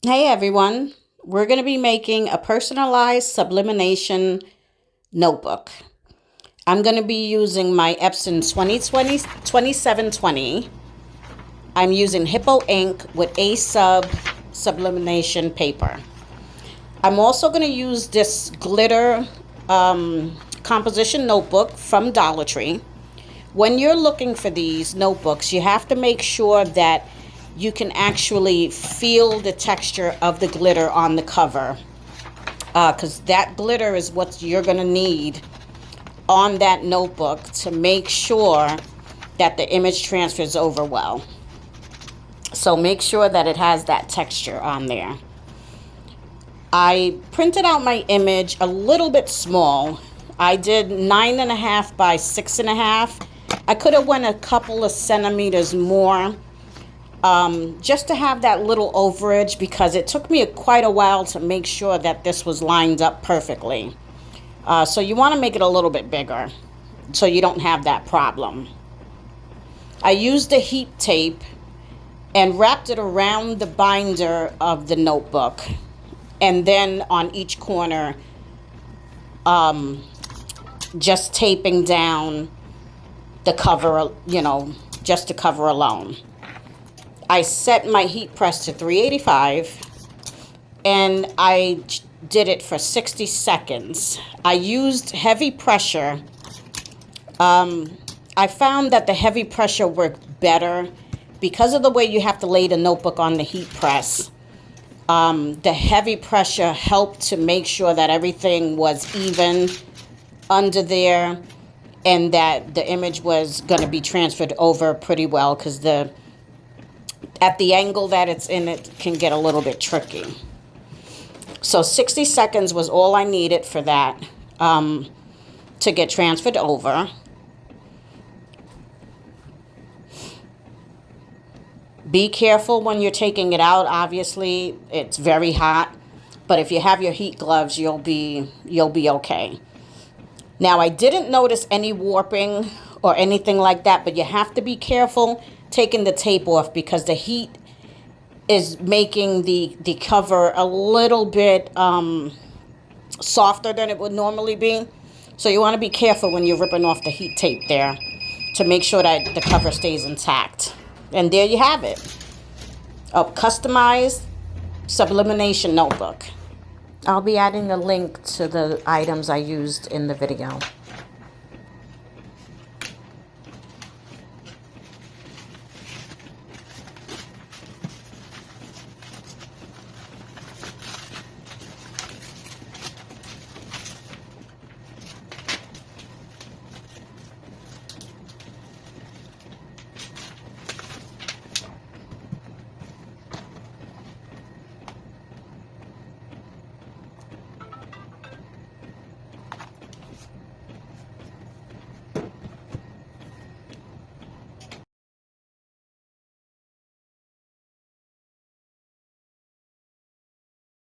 Hey everyone, we're going to be making a personalized sublimation notebook. I'm going to be using my Epson 2720. I'm using Hippo ink with sublimation paper. I'm also going to use this glitter composition notebook from Dollar Tree. When you're looking for these notebooks, you have to make sure that you can actually feel the texture of the glitter on the cover, because that glitter is what you're going to need on that notebook to make sure that the image transfers over well. So make sure that it has that texture on there. I printed out my image a little bit small. I did 9.5 by 6.5. I could have went a couple of centimeters more, just to have that little overage, because it took me quite a while to make sure that this was lined up perfectly. So you want to make it a little bit bigger so you don't have that problem. I used the heat tape and wrapped it around the binder of the notebook, and then on each corner, just taping down the cover, just the cover alone. I set my heat press to 385 and I did it for 60 seconds. I used heavy pressure. I found that the heavy pressure worked better because of the way you have to lay the notebook on the heat press. The heavy pressure helped to make sure that everything was even under there and that the image was going to be transferred over pretty well, because at the angle that it's in, it can get a little bit tricky. So 60 seconds was all I needed for that to get transferred over. Be careful when you're taking it out. Obviously, it's very hot, but if you have your heat gloves, you'll be okay. Now, I didn't notice any warping or anything like that, but you have to be careful taking the tape off, because the heat is making the cover a little bit softer than it would normally be. So you want to be careful when you're ripping off the heat tape there to make sure that the cover stays intact. And there you have it, a customized sublimation notebook. I'll be adding a link to the items I used in the video.